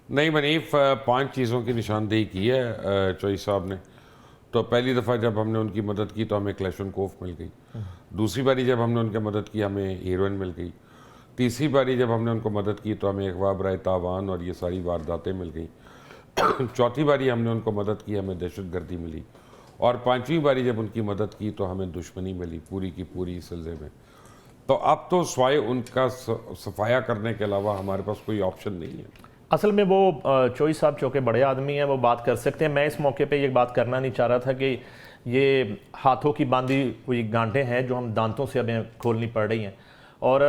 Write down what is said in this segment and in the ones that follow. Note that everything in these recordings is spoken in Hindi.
नहीं मनीफ, 5 चीज़ों की निशानदेही की है चोई साहब ने। तो पहली दफ़ा जब हमने उनकी मदद की तो हमें क्लैशनकोफ मिल गई। दूसरी बारी जब हमने उनकी मदद की हमें हीरोइन मिल गई। तीसरी बारी जब हमने उनको मदद की तो हमें अगवा बराए तावान और ये सारी वारदातें मिल गई। चौथी बारी हमने उनको मदद की, हमें दहशतगर्दी मिली। और पांचवी बारी जब उनकी मदद की तो हमें दुश्मनी मिली पूरी की पूरी इस सिलसिले में। तो अब तो स्वाय उनका सफाया करने के अलावा हमारे पास कोई ऑप्शन नहीं है। असल में वो चोई साहब चूँकि बड़े आदमी हैं, वो बात कर सकते हैं। मैं इस मौके पे ये बात करना नहीं चाह रहा था कि ये हाथों की बांधी हुई गांठें हैं जो हम दांतों से हमें खोलनी पड़ रही हैं। और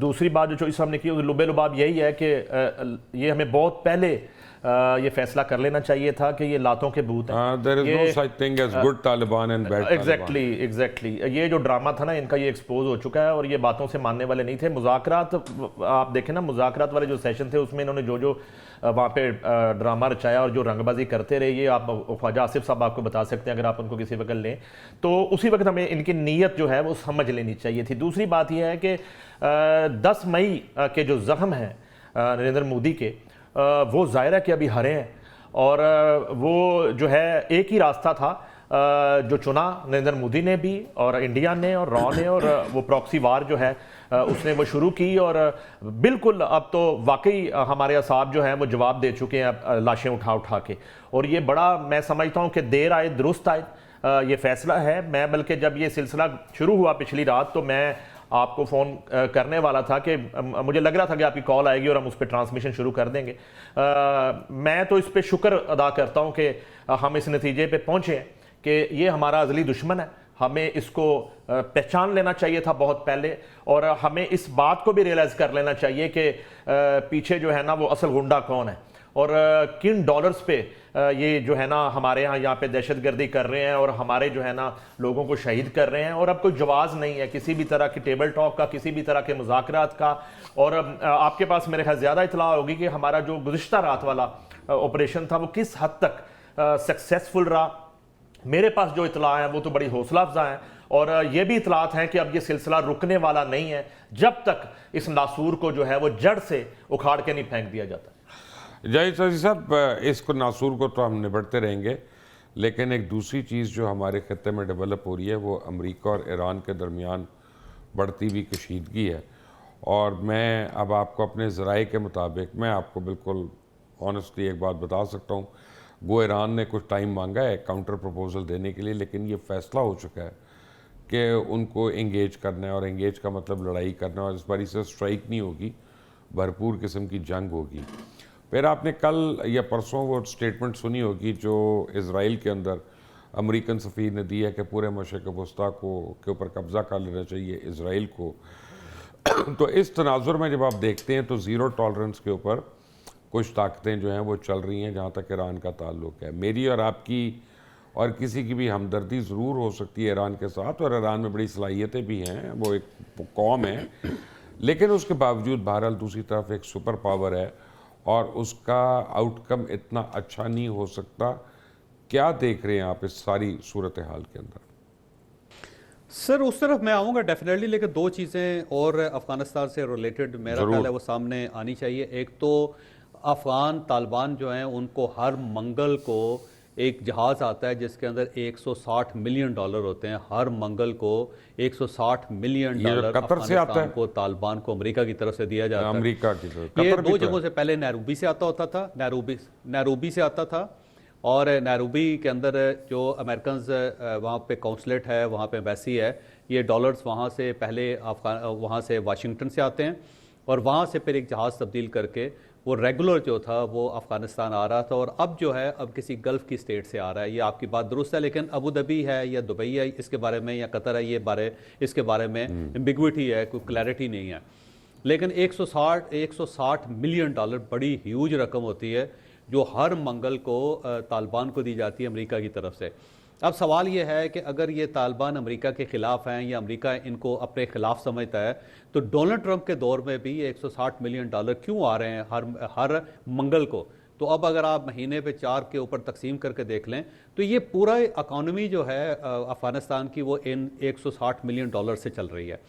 दूसरी बात जो चोई साहब ने की लुबे लुबाब यही है कि ये हमें बहुत पहले ये फैसला कर लेना चाहिए था कि ये लातों के भूत हैं। There is no such thing as good Taliban and bad Taliban. Exactly ये जो ड्रामा था ना इनका, ये एक्सपोज हो चुका है और ये बातों से मानने वाले नहीं थे। मुज़ाकरात आप देखें ना, मुज़ाकरात वाले जो सेशन थे उसमें इन्होंने जो वहाँ पे ड्रामा रचाया और जो रंगबाजी करते रहे, ये आप ख्वाजा आसिफ साहब आपको बता सकते हैं अगर आप उनको किसी वक्त लें तो। उसी वक्त हमें इनकी नीयत जो है वो समझ लेनी चाहिए थी। दूसरी बात यह है कि 10 मई के जो ज़ख्म हैं नरेंद्र मोदी के, वो ज़ाहिर है कि अभी हरे हैं। और वो जो है एक ही रास्ता था जो चुना नरेंद्र मोदी ने भी और इंडिया ने और रॉ ने, और वो प्रॉक्सी वार जो है उसने वो शुरू की। और बिल्कुल अब तो वाकई हमारे असाब जो हैं वो जवाब दे चुके हैं लाशें उठा उठा के। और ये बड़ा मैं समझता हूँ कि देर आए दुरुस्त आए ये फैसला है। मैं बल्कि जब ये सिलसिला शुरू हुआ पिछली रात तो मैं आपको फ़ोन करने वाला था कि मुझे लग रहा था कि आपकी कॉल आएगी और हम उस पर ट्रांसमिशन शुरू कर देंगे। मैं तो इस पर शुक्र अदा करता हूँ कि हम इस नतीजे पे पहुँचे हैं कि ये हमारा अज़ली दुश्मन है। हमें इसको पहचान लेना चाहिए था बहुत पहले, और हमें इस बात को भी रियलाइज़ कर लेना चाहिए कि पीछे जो है ना वो असल गुंडा कौन है और किन डॉलर्स पे ये जो है ना हमारे यहाँ पे दहशतगर्दी कर रहे हैं और हमारे जो है ना लोगों को शहीद कर रहे हैं। और अब कोई जवाब नहीं है किसी भी तरह की टेबल टॉक का, किसी भी तरह के मुज़ाकरात का। और आपके पास मेरे ख्याल ज़्यादा इतला होगी कि हमारा जो गुज़िश्ता रात वाला ऑपरेशन था वो किस हद तक सक्सेसफुल रहा। मेरे पास जो इतला है वो तो बड़ी हौसला अफजा है, और ये भी इतलात हैं कि अब ये सिलसिला रुकने वाला नहीं है जब तक इस नासूर को जो है वो जड़ से उखाड़ के नहीं फेंक दिया जाता। जय साहब, इसको नासूर को तो हम निपटते रहेंगे, लेकिन एक दूसरी चीज़ जो हमारे खत्ते में डेवलप हो रही है वो अमेरिका और ईरान के दरमियान बढ़ती हुई कशीदगी है। और मैं अब आपको अपने ज़राए के मुताबिक मैं आपको बिल्कुल ऑनेस्टली एक बात बता सकता हूँ, वो ईरान ने कुछ टाइम मांगा है काउंटर प्रपोजल देने के लिए, लेकिन ये फ़ैसला हो चुका है कि उनको इंगेज करना है। और इंगेज का मतलब लड़ाई करना, और इस बार इसे स्ट्राइक नहीं होगी, भरपूर किस्म की जंग होगी। फिर आपने कल या परसों वो स्टेटमेंट सुनी होगी जो इज़राइल के अंदर अमेरिकन सफ़ीर ने दी है कि पूरे मशरक़ वस्ता को के ऊपर कब्ज़ा कर लेना चाहिए इसराइल को। तो इस तनाजुर में जब आप देखते हैं तो ज़ीरो टॉलरेंस के ऊपर कुछ ताकतें जो हैं वो चल रही हैं जहाँ तक ईरान का ताल्लुक़ है। मेरी और आपकी और किसी की भी हमदर्दी ज़रूर हो सकती है ईरान के साथ, और ईरान में बड़ी सलाहियतें भी हैं, वो एक कौम है, लेकिन उसके बावजूद बहरहाल दूसरी तरफ एक सुपर पावर है और उसका आउटकम इतना अच्छा नहीं हो सकता। क्या देख रहे हैं आप इस सारी सूरत हाल के अंदर? सर उस तरफ मैं आऊँगा डेफिनेटली, लेकिन दो चीज़ें और अफ़गानिस्तान से रिलेटेड मेरा ख्याल है वो सामने आनी चाहिए। एक तो अफ़गान तालिबान जो हैं उनको हर मंगल को एक जहाज़ आता है जिसके अंदर 160 मिलियन डॉलर होते हैं। हर मंगल को 160 मिलियन डॉलर कतर से आता है को तालिबान को अमेरिका की तरफ से दिया जाता है। अमेरिका की तरफ ये दो जगहों से, पहले नैरोबी से आता होता था, नैरोबी से आता था, और नैरोबी के अंदर जो अमेरिकन वहाँ पे काउंसलेट है, वहाँ पे एम्बेसी है, ये डॉलर्स वहाँ से पहले वहाँ से वाशिंगटन से आते हैं और वहाँ से फिर एक जहाज़ तब्दील करके वो रेगुलर जो था वो अफ़गानिस्तान आ रहा था। और अब जो है अब किसी गल्फ़ की स्टेट से आ रहा है। ये आपकी बात दुरुस्त है, लेकिन अबू धाबी है या दुबई है इसके बारे में, या कतर है, ये इसके बारे में एम्बिग्विटी है, कोई क्लैरिटी नहीं है। लेकिन 160 मिलियन डॉलर बड़ी ह्यूज रकम होती है जो हर मंगल को तालिबान को दी जाती है अमेरिका की तरफ से। अब सवाल ये है कि अगर ये तालिबान अमेरिका के ख़िलाफ़ हैं या अमेरिका इनको अपने ख़िलाफ़ समझता है, तो डोनाल्ड ट्रंप के दौर में भी 160 मिलियन डॉलर क्यों आ रहे हैं हर मंगल को? तो अब अगर आप महीने पे 4 के ऊपर तकसीम करके देख लें तो ये पूरा इकॉनमी जो है अफ़गानिस्तान की वो इन 160 मिलियन डॉलर से चल रही है।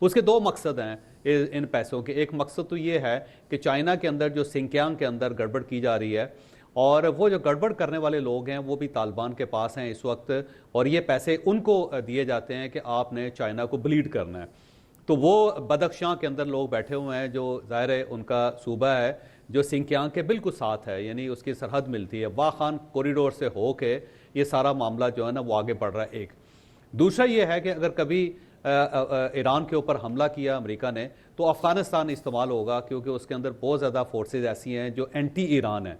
उसके दो मकसद हैं इन पैसों के। एक मकसद तो ये है कि चाइना के अंदर जो सिंकियांग के अंदर गड़बड़ की जा रही है, और वो जो गड़बड़ करने वाले लोग हैं वो भी तालिबान के पास हैं इस वक्त, और ये पैसे उनको दिए जाते हैं कि आपने चाइना को ब्लीड करना है। तो वो बदख्शां के अंदर लोग बैठे हुए हैं, जो ज़ाहिर है उनका सूबा है जो सिंकियांग के बिल्कुल साथ है, यानी उसकी सरहद मिलती है। वाह खान कॉरिडोर से हो के ये सारा मामला जो है ना वो आगे बढ़ रहा है। एक दूसरा ये है कि अगर कभी ईरान के ऊपर हमला किया अमेरिका ने तो अफ़गानिस्तान इस्तेमाल होगा, क्योंकि उसके अंदर बहुत ज़्यादा फोर्सेज ऐसी हैं जो एंटी ईरान हैं।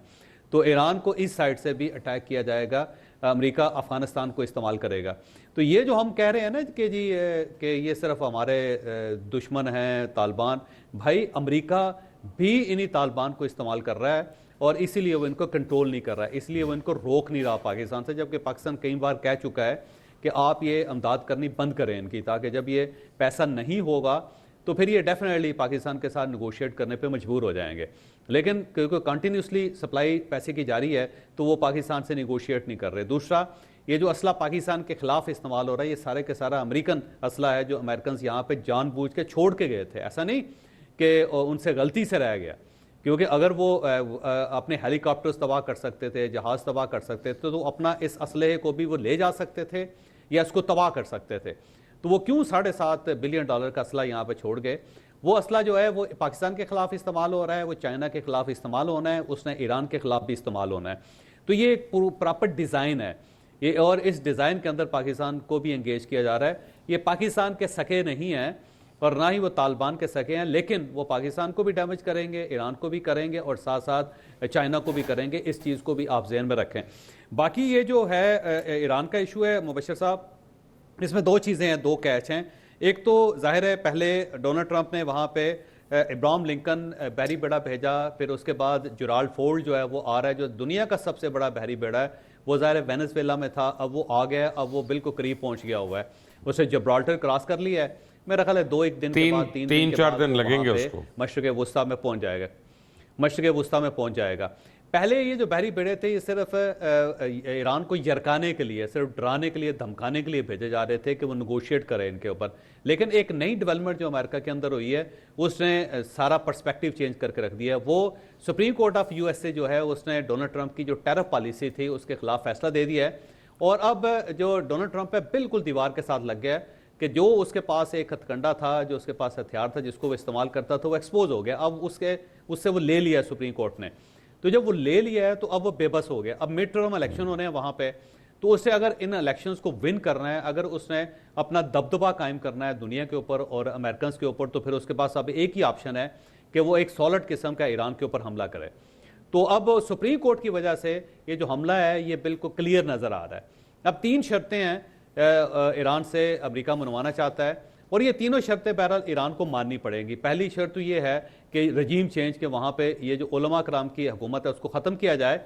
तो ईरान को इस साइड से भी अटैक किया जाएगा, अमेरिका अफ़गानिस्तान को इस्तेमाल करेगा। तो ये जो हम कह रहे हैं ना कि जी कि ये सिर्फ हमारे दुश्मन हैं तालिबान, भाई अमेरिका भी इन्हीं तालिबान को इस्तेमाल कर रहा है, और इसीलिए वो इनको कंट्रोल नहीं कर रहा है, इसलिए वो इनको रोक नहीं रहा पाकिस्तान से। जबकि पाकिस्तान कई बार कह चुका है कि आप ये अमदाद करनी बंद करें इनकी, ताकि जब ये पैसा नहीं होगा तो फिर ये डेफिनेटली पाकिस्तान के साथ निगोशिएट करने पे मजबूर हो जाएंगे। लेकिन क्योंकि कंटिन्यूसली सप्लाई पैसे की जारी है तो वो पाकिस्तान से निगोशिएट नहीं कर रहे। दूसरा, ये जो असला पाकिस्तान के खिलाफ इस्तेमाल हो रहा है, ये सारे के सारा अमेरिकन असला है जो अमेरिकन यहाँ पे जानबूझ के छोड़ के गए थे। ऐसा नहीं कि उनसे गलती से रह गया, क्योंकि अगर वो अपने हेलीकॉप्टर्स तबाह कर सकते थे, जहाज़ तबाह कर सकते थे, तो अपना इस असलहे को भी वो ले जा सकते थे या इसको तबाह कर सकते थे। तो वो क्यों $7.5 बिलियन का असला यहाँ पे छोड़ गए? वो असला जो है वो पाकिस्तान के खिलाफ इस्तेमाल हो रहा है, वो चाइना के खिलाफ इस्तेमाल होना है, उसने ईरान के खिलाफ भी इस्तेमाल होना है। तो ये एक प्रॉपर डिज़ाइन है ये, और इस डिज़ाइन के अंदर पाकिस्तान को भी एंगेज किया जा रहा है। ये पाकिस्तान के सके नहीं हैं और ना ही वो तालिबान के सके हैं, लेकिन वो पाकिस्तान को भी डैमेज करेंगे, ईरान को भी करेंगे और साथ साथ चाइना को भी करेंगे। इस चीज़ को भी आप जहन में रखें। बाकी ये जो है ईरान का इशू है मुबशर साहब, इसमें दो चीज़ें हैं, दो कैच हैं। एक तो जाहिर है पहले डोनाल्ड ट्रंप ने वहाँ पे इब्राहिम लिंकन बहरी बेड़ा भेजा, फिर उसके बाद जुराल्ड फोर्ड जो है वो आ रहा है, जो दुनिया का सबसे बड़ा बहरी बेड़ा है। वो ज़ाहिर है वेनेजुएला में था, अब वो आ गया, अब वो बिल्कुल करीब पहुँच गया हुआ है। उसे जब्राल्टर क्रॉस कर लिया है, मेरा ख्याल है 2-1 दिन के बाद, 3-4 दिन लगेंगे उसको, मशरिक़ वुस्ता में पहुँच जाएगा, मशरिक़ वुस्ता में पहुँच जाएगा। पहले ये जो बहरी बेड़े थे ये सिर्फ ईरान को यरकाने के लिए, सिर्फ डराने के लिए, धमकाने के लिए भेजे जा रहे थे कि वो निगोशिएट करें इनके ऊपर। लेकिन एक नई डेवलपमेंट जो अमेरिका के अंदर हुई है उसने सारा पर्सपेक्टिव चेंज करके रख दिया है। वो सुप्रीम कोर्ट ऑफ यूएसए जो है उसने डोनाल्ड ट्रंप की जो टैरिफ पॉलिसी थी उसके खिलाफ फैसला दे दिया है, और अब जो डोनाल्ड ट्रंप है बिल्कुल दीवार के साथ लग गया है कि जो उसके पास एक हथकंडा था, जो उसके पास हथियार था जिसको वो इस्तेमाल करता था, वो एक्सपोज हो गया। अब उससे वो ले लिया सुप्रीम कोर्ट ने। तो जब वो ले लिया है तो अब वो बेबस हो गया। अब मिड टर्म इलेक्शन होने हैं वहाँ पे, तो उससे अगर इन इलेक्शंस को विन करना है, अगर उसने अपना दबदबा कायम करना है दुनिया के ऊपर और अमेरिकन के ऊपर, तो फिर उसके पास अब एक ही ऑप्शन है कि वो एक सॉलिड किस्म का ईरान के ऊपर हमला करे। तो अब सुप्रीम कोर्ट की वजह से ये जो हमला है ये बिल्कुल क्लियर नज़र आ रहा है। अब 3 शर्तें हैं ईरान से अमेरिका मनवाना चाहता है, और ये तीनों शर्तें बहरहाल ईरान को माननी पड़ेंगी। पहली शर्त तो ये है कि रजीम चेंज के वहाँ पे ये जो उलमा कराम की हुकूमत है उसको ख़त्म किया जाए,